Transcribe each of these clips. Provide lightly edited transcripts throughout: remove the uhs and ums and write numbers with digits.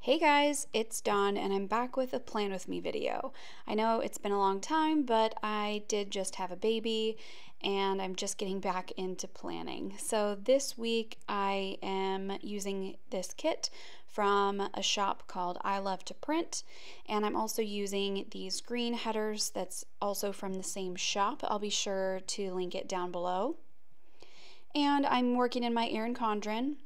Hey guys, it's Dawn and I'm back with a Plan With Me video. I know it's been a long time, but I did just have a baby and I'm just getting back into planning. So this week I am using this kit from a shop called I Love to Print, and I'm also using these green headers that's also from the same shop. I'll be sure to link it down below. And I'm working in my Erin Condren.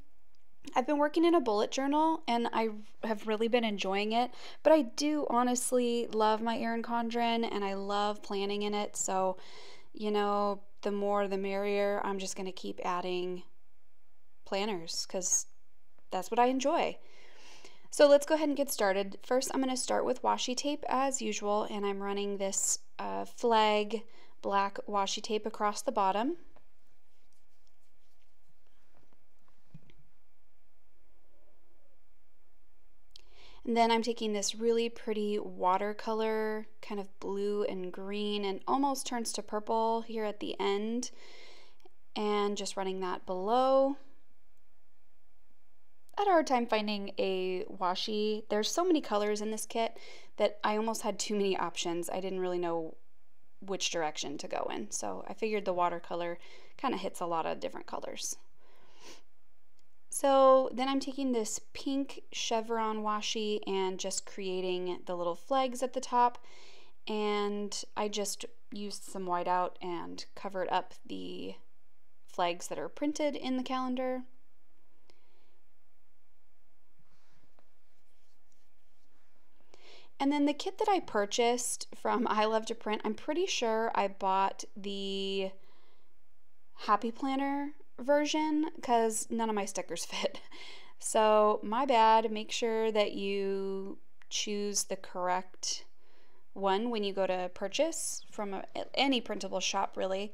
I've been working in a bullet journal and I have really been enjoying it, but I do honestly love my Erin Condren and I love planning in it. So, the more the merrier. I'm just going to keep adding planners because that's what I enjoy. So let's go ahead and get started. First, I'm going to start with washi tape as usual, and I'm running this flag black washi tape across the bottom. And then I'm taking this really pretty watercolor, kind of blue and green, and almost turns to purple here at the end, and just running that below. I had a hard time finding a washi. There's so many colors in this kit that I almost had too many options. I didn't really know which direction to go in, so I figured the watercolor kind of hits a lot of different colors. So then I'm taking this pink chevron washi and just creating the little flags at the top, and I just used some whiteout and covered up the flags that are printed in the calendar. And then the kit that I purchased from I Love to Print, I'm pretty sure I bought the Happy Planner version because none of my stickers fit. So my bad. Make sure that you choose the correct one when you go to purchase from any printable shop, really.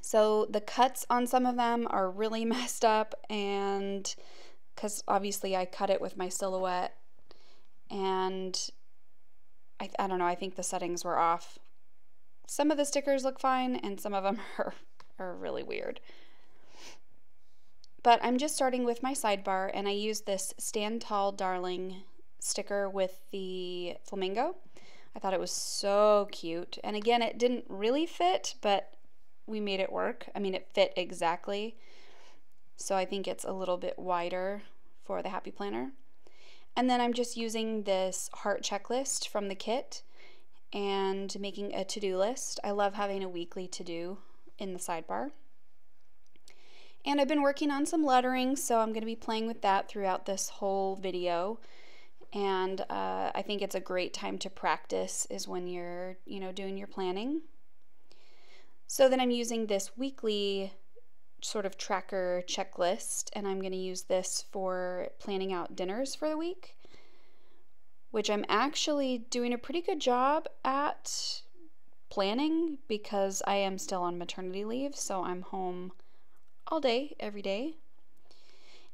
So the cuts on some of them are really messed up, and because obviously I cut it with my Silhouette, and I don't know, I think the settings were off. Some of the stickers look fine and some of them are really weird. But I'm just starting with my sidebar, and I used this Stand Tall Darling sticker with the Flamingo. I thought it was so cute. And again, it didn't really fit, but we made it work. I mean, it fit exactly. So I think it's a little bit wider for the Happy Planner. And then I'm just using this heart checklist from the kit and making a to-do list. I love having a weekly to-do in the sidebar. And I've been working on some lettering, so I'm going to be playing with that throughout this whole video. And I think it's a great time to practice is when you're, doing your planning. So then I'm using this weekly sort of tracker checklist, and I'm going to use this for planning out dinners for the week, which I'm actually doing a pretty good job at planning because I am still on maternity leave, so I'm home all day, every day.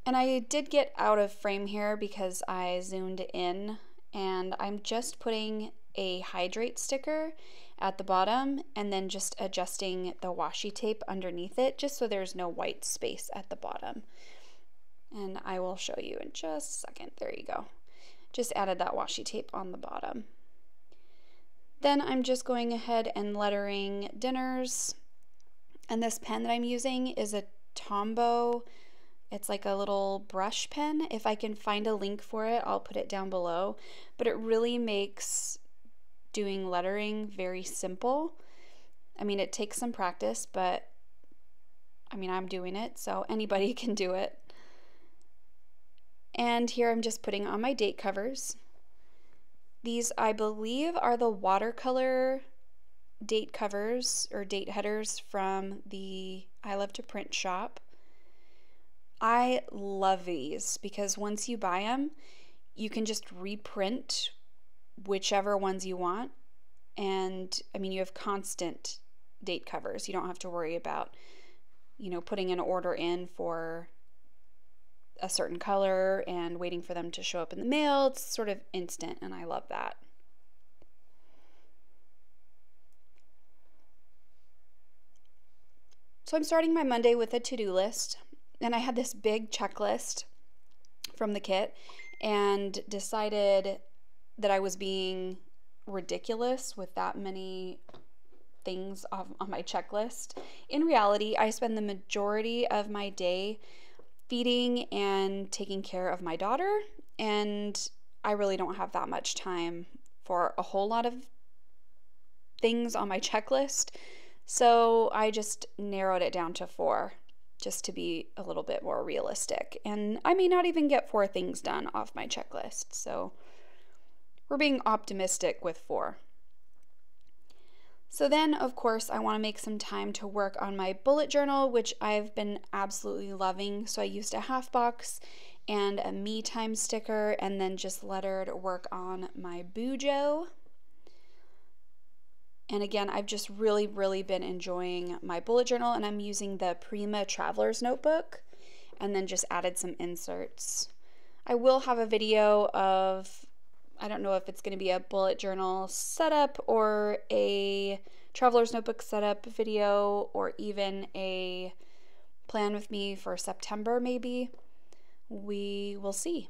And I did get out of frame here because I zoomed in, and I'm just putting a hydrate sticker at the bottom and then just adjusting the washi tape underneath it just so there's no white space at the bottom. And I will show you in just a second. There you go. Just added that washi tape on the bottom. Then I'm just going ahead and lettering dinners. And this pen that I'm using is a Tombow. It's like a little brush pen. If I can find a link for it, I'll put it down below. But it really makes doing lettering very simple. I mean, it takes some practice, but I mean, I'm doing it, so anybody can do it. And here I'm just putting on my date covers. These, I believe, are the watercolor date covers or date headers from the I Love to Print shop. I love these because once you buy them, you can just reprint whichever ones you want. And I mean, you have constant date covers. You don't have to worry about, putting an order in for a certain color and waiting for them to show up in the mail. It's sort of instant, and I love that. So I'm starting my Monday with a to-do list, and I had this big checklist from the kit, and decided that I was being ridiculous with that many things on my checklist. In reality, I spend the majority of my day feeding and taking care of my daughter, and I really don't have that much time for a whole lot of things on my checklist. So I just narrowed it down to 4, just to be a little bit more realistic. And I may not even get 4 things done off my checklist. So we're being optimistic with 4. So then, of course, I want to make some time to work on my bullet journal, which I've been absolutely loving. So I used a half box and a me time sticker, and then just lettered work on my bujo. And again, I've just really been enjoying my bullet journal, and I'm using the Prima Traveler's Notebook, and then just added some inserts. I will have a video of, I don't know if it's going to be a bullet journal setup or a Traveler's Notebook setup video, or even a plan with me for September maybe. We will see.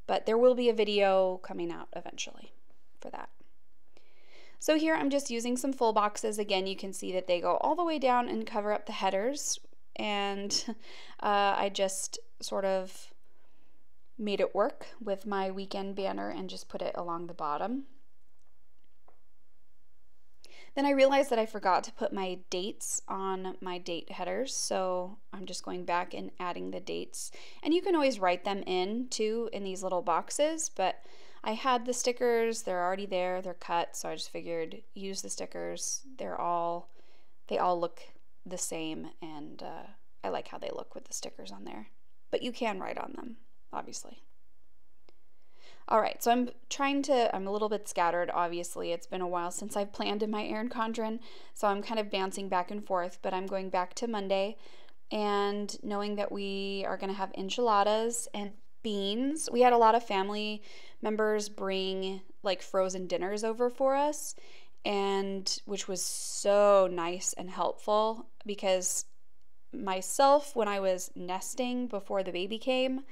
But there will be a video coming out eventually for that. So here I'm just using some full boxes. Again, you can see that they go all the way down and cover up the headers. And I just sort of made it work with my weekend banner and just put it along the bottom. Then I realized that I forgot to put my dates on my date headers, so I'm just going back and adding the dates. And you can always write them in too in these little boxes, but I had the stickers, they're already there, they're cut, so I just figured use the stickers. They all look the same, and I like how they look with the stickers on there. But you can write on them, obviously. All right, so I'm a little bit scattered, obviously. It's been a while since I've planned in my Erin Condren, so I'm kind of bouncing back and forth, but I'm going back to Monday, and knowing that we are going to have enchiladas and beans. We had a lot of family members bring like frozen dinners over for us, and which was so nice and helpful, because myself, when I was nesting before the baby came,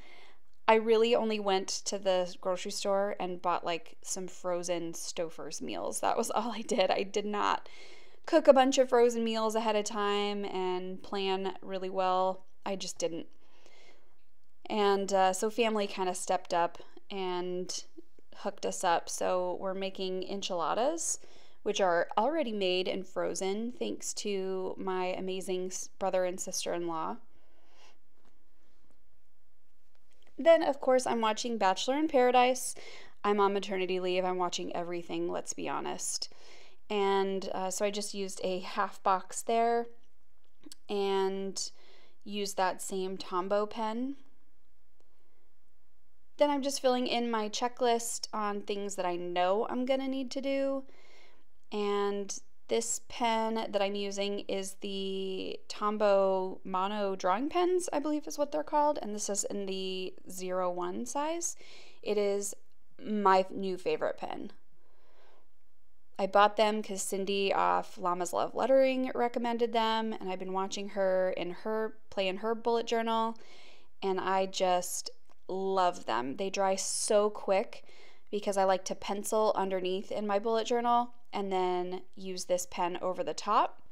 I really only went to the grocery store and bought like some frozen Stouffer's meals. That was all I did. I did not cook a bunch of frozen meals ahead of time and plan really well. I just didn't. And so family kind of stepped up and hooked us up. So we're making enchiladas, which are already made and frozen thanks to my amazing brother and sister-in-law. Then, of course, I'm watching Bachelor in Paradise. I'm on maternity leave. I'm watching everything, let's be honest. And so I just used a half box there and used that same Tombow pen. Then I'm just filling in my checklist on things that I know I'm going to need to do. And this pen that I'm using is the Tombow Mono drawing pens, I believe is what they're called. And this is in the 01 size. It is my new favorite pen. I bought them because Cindy off Llama's Love Lettering recommended them. And I've been watching her play in her bullet journal. And I just love them. They dry so quick because I like to pencil underneath in my bullet journal and then use this pen over the top,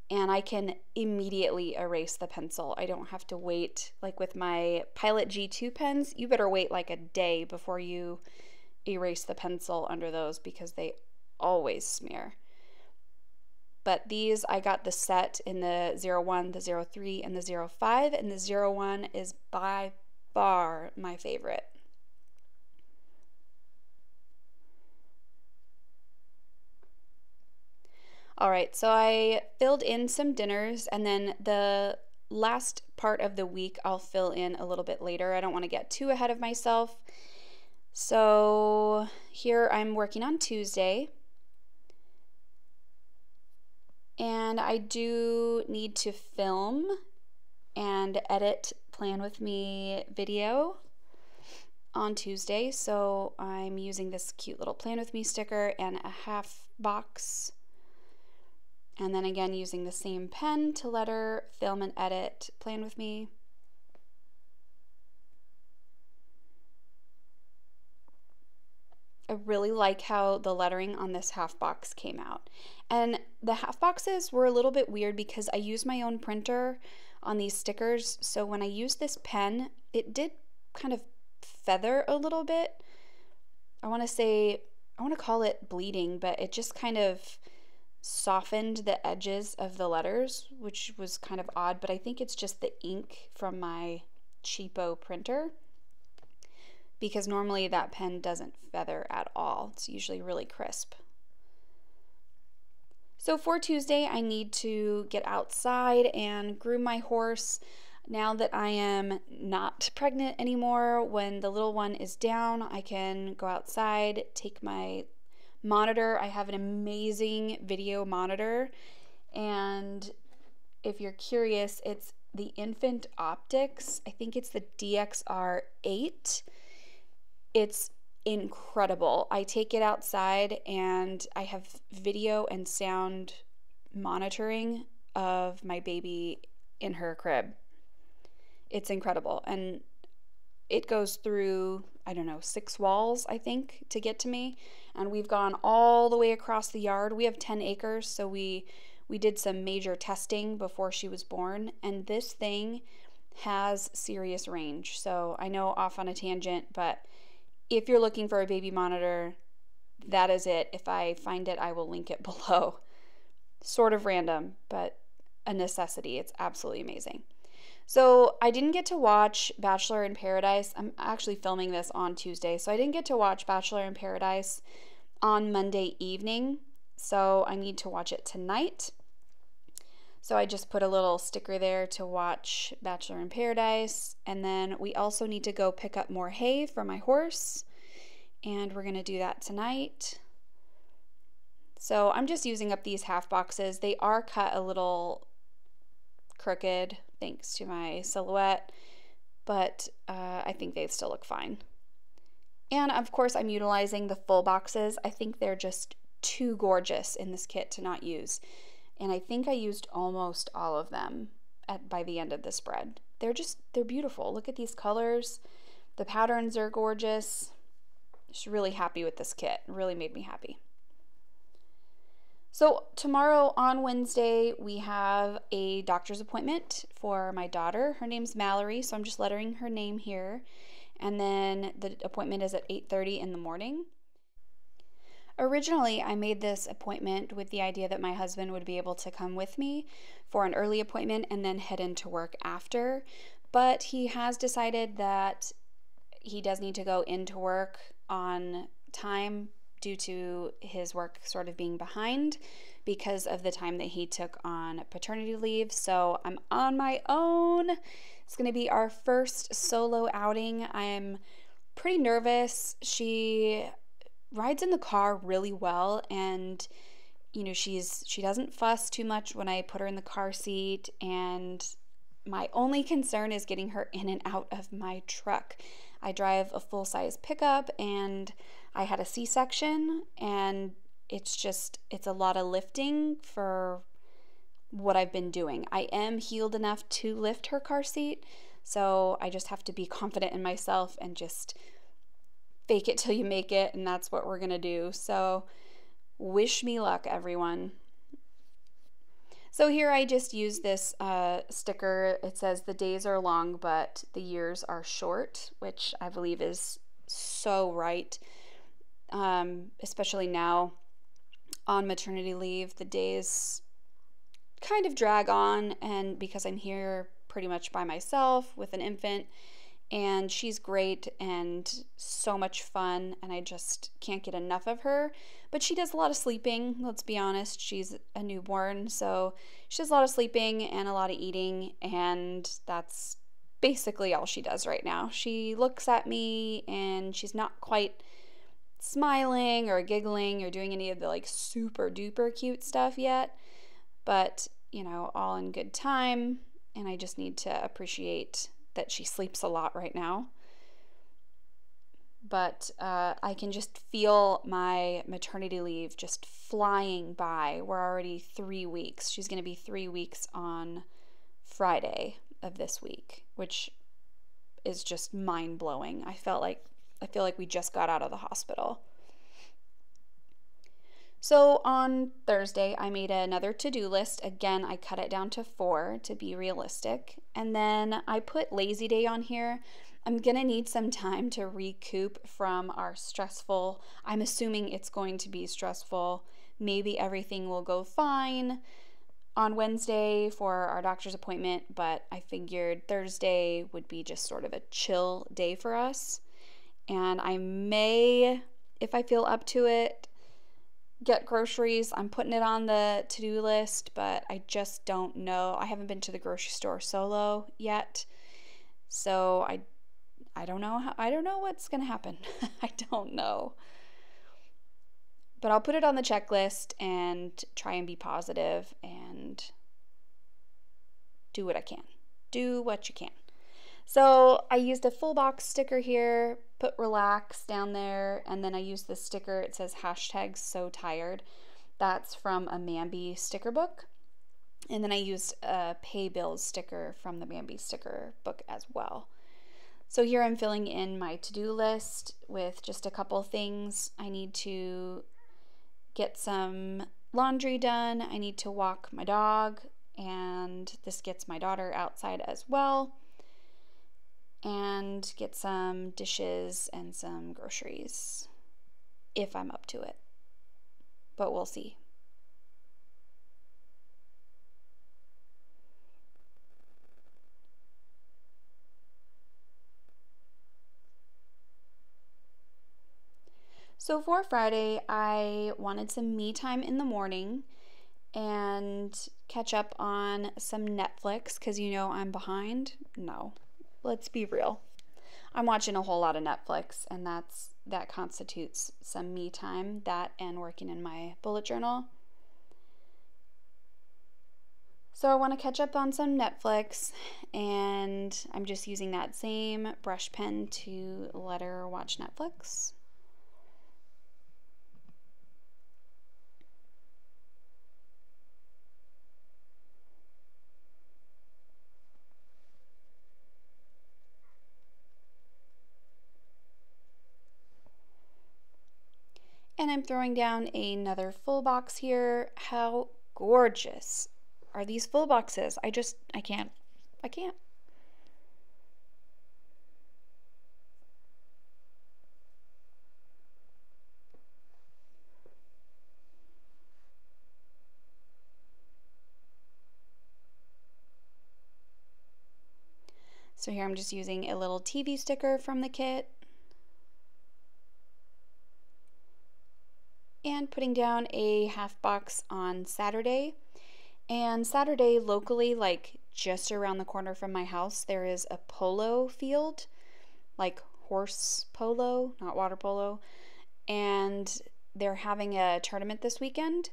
and I can immediately erase the pencil. I don't have to wait. Like with my Pilot G2 pens, you better wait like a day before you erase the pencil under those because they always smear. But these, I got the set in the 01, the 03, and the 05, and the 01 is by far my favorite. All right, so I filled in some dinners, and then the last part of the week I'll fill in a little bit later. I don't want to get too ahead of myself. So here I'm working on Tuesday, and I do need to film and edit Plan With Me video on Tuesday, so I'm using this cute little Plan With Me sticker and a half box. And then again, using the same pen to letter, film, and edit Plan With Me. I really like how the lettering on this half box came out. And the half boxes were a little bit weird because I use my own printer on these stickers. So when I used this pen, it did kind of feather a little bit. I want to call it bleeding, but it just kind of softened the edges of the letters, which was kind of odd, but I think it's just the ink from my cheapo printer, because normally that pen doesn't feather at all. It's usually really crisp. So for Tuesday, I need to get outside and groom my horse. Now that I am not pregnant anymore, when the little one is down, I can go outside, take my monitor. I have an amazing video monitor, and if you're curious, it's the Infant Optics. I think it's the DXR8. It's incredible. I take it outside and I have video and sound monitoring of my baby in her crib. It's incredible, and it goes through, I don't know, 6 walls, I think, to get to me. And we've gone all the way across the yard. We have 10 acres, so we did some major testing before she was born, and this thing has serious range. So I know, off on a tangent, but if you're looking for a baby monitor, that is it. If I find it, I will link it below. Sort of random, but a necessity. It's absolutely amazing. So I didn't get to watch Bachelor in Paradise. I'm actually filming this on Tuesday, so I didn't get to watch Bachelor in Paradise on Monday evening, so I need to watch it tonight. So I just put a little sticker there to watch Bachelor in Paradise, and then we also need to go pick up more hay for my horse, and we're going to do that tonight. So I'm just using up these half boxes. They are cut a little crooked thanks to my silhouette, but I think they still look fine. And of course, I'm utilizing the full boxes. I think they're just too gorgeous in this kit to not use, and I think I used almost all of them by the end of the spread. They're beautiful. Look at these colors. The patterns are gorgeous. Just really happy with this kit. It really made me happy. So tomorrow, on Wednesday, we have a doctor's appointment for my daughter. Her name's Mallory, so I'm just lettering her name here. And then the appointment is at 8:30 in the morning. Originally, I made this appointment with the idea that my husband would be able to come with me for an early appointment and then head into work after. But he has decided that he does need to go into work on time due to his work sort of being behind because of the time that he took on paternity leave. So I'm on my own. It's going to be our first solo outing. I'm pretty nervous. She rides in the car really well, and you know, she doesn't fuss too much when I put her in the car seat, and my only concern is getting her in and out of my truck. I drive a full-size pickup, and I had a C-section, and it's a lot of lifting for what I've been doing. I am healed enough to lift her car seat, so I just have to be confident in myself and just fake it till you make it, and that's what we're gonna do. So wish me luck, everyone. So here I just used this sticker. It says the days are long, but the years are short, which I believe is so right. Especially now on maternity leave, the days kind of drag on, and because I'm here pretty much by myself with an infant, and she's great and so much fun, and I just can't get enough of her. But she does a lot of sleeping, let's be honest. She's a newborn, so she does a lot of sleeping and a lot of eating, and that's basically all she does right now. She looks at me and she's not quite smiling or giggling or doing any of the like super duper cute stuff yet, but you know, all in good time, and I just need to appreciate that she sleeps a lot right now. But I can just feel my maternity leave just flying by. We're already 3 weeks. She's going to be 3 weeks on Friday of this week, which is just mind-blowing. I feel like we just got out of the hospital. So on Thursday, I made another to-do list. Again, I cut it down to 4 to be realistic. And then I put lazy day on here. I'm gonna need some time to recoup from our stressful, I'm assuming it's going to be stressful. Maybe everything will go fine on Wednesday for our doctor's appointment, but I figured Thursday would be just sort of a chill day for us. And I may, if I feel up to it, get groceries. I'm putting it on the to-do list, but I just don't know. I haven't been to the grocery store solo yet. So I don't know I don't know what's going to happen. I don't know. But I'll put it on the checklist and try and be positive and do what I can. Do what you can. So I used a full box sticker here, put relax down there, and then I used this sticker. It says hashtag so tired. That's from a Mambi sticker book. And then I used a pay bills sticker from the Mambi sticker book as well. So here I'm filling in my to-do list with just a couple things. I need to get some laundry done. I need to walk my dog, and this gets my daughter outside as well. And get some dishes and some groceries if I'm up to it. But we'll see. So for Friday, I wanted some me time in the morning and catch up on some Netflix because you know I'm behind. No. Let's be real. I'm watching a whole lot of Netflix, and that constitutes some me time, that and working in my bullet journal. So I want to catch up on some Netflix, and I'm just using that same brush pen to let her watch Netflix. And I'm throwing down another full box here. How gorgeous are these full boxes? I can't. I can't. So here I'm just using a little TV sticker from the kit. And putting down a half box on Saturday. And Saturday locally, like just around the corner from my house, there is a polo field, like horse polo, not water polo. And they're having a tournament this weekend.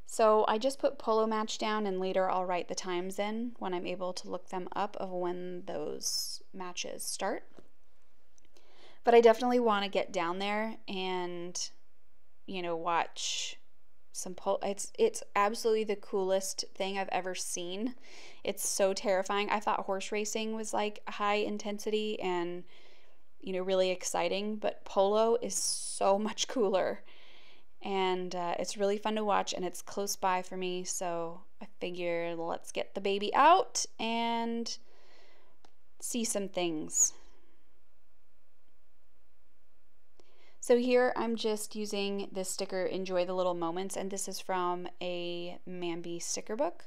So I just put polo match down, and later I'll write the times in when I'm able to look them up of when those matches start. But I definitely want to get down there and watch some pole. It's absolutely the coolest thing I've ever seen. It's so terrifying. I thought horse racing was like high intensity and really exciting, but polo is so much cooler, and it's really fun to watch, and it's close by for me, so I figured let's get the baby out and see some things. So here I'm just using this sticker, Enjoy the Little Moments, and this is from a Mambi sticker book,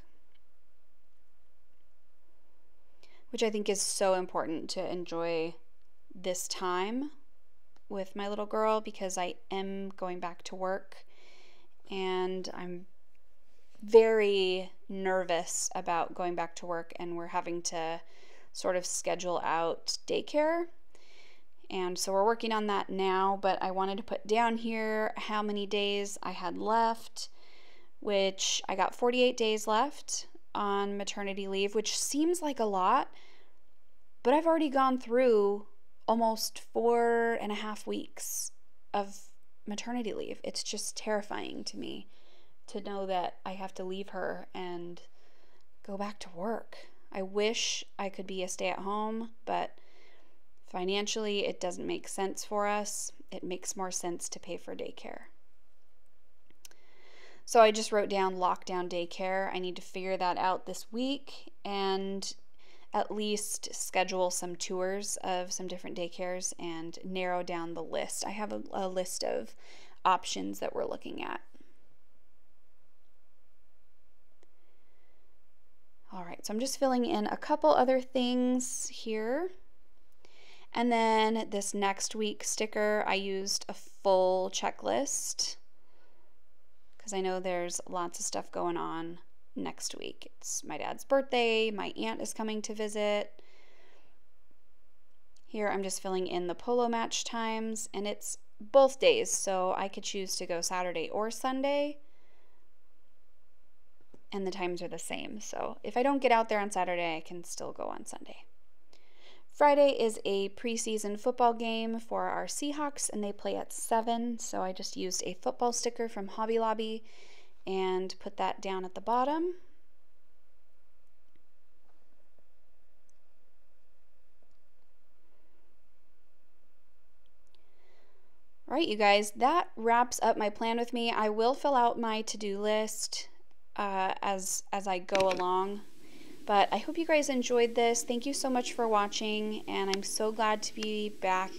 which I think is so important to enjoy this time with my little girl because I am going back to work, and I'm very nervous about going back to work, and we're having to sort of schedule out daycare. And so we're working on that now, but I wanted to put down here how many days I had left, which I got 48 days left on maternity leave, which seems like a lot, but I've already gone through almost 4.5 weeks of maternity leave. It's just terrifying to me to know that I have to leave her and go back to work. I wish I could be a stay-at-home, but financially, it doesn't make sense for us. It makes more sense to pay for daycare. So I just wrote down lockdown daycare. I need to figure that out this week and at least schedule some tours of some different daycares and narrow down the list. I have a list of options that we're looking at. All right, so I'm just filling in a couple other things here. And then this next week sticker, I used a full checklist because I know there's lots of stuff going on next week. It's my dad's birthday, my aunt is coming to visit. Here I'm just filling in the polo match times, and it's both days, so I could choose to go Saturday or Sunday, and the times are the same. So if I don't get out there on Saturday, I can still go on Sunday. Friday is a preseason football game for our Seahawks, and they play at 7, so I just used a football sticker from Hobby Lobby and put that down at the bottom. All right, you guys, that wraps up my plan with me. I will fill out my to-do list as I go along. But I hope you guys enjoyed this. Thank you so much for watching, and I'm so glad to be back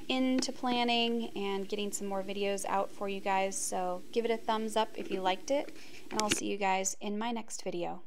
into planning and getting some more videos out for you guys. So give it a thumbs up if you liked it, and I'll see you guys in my next video.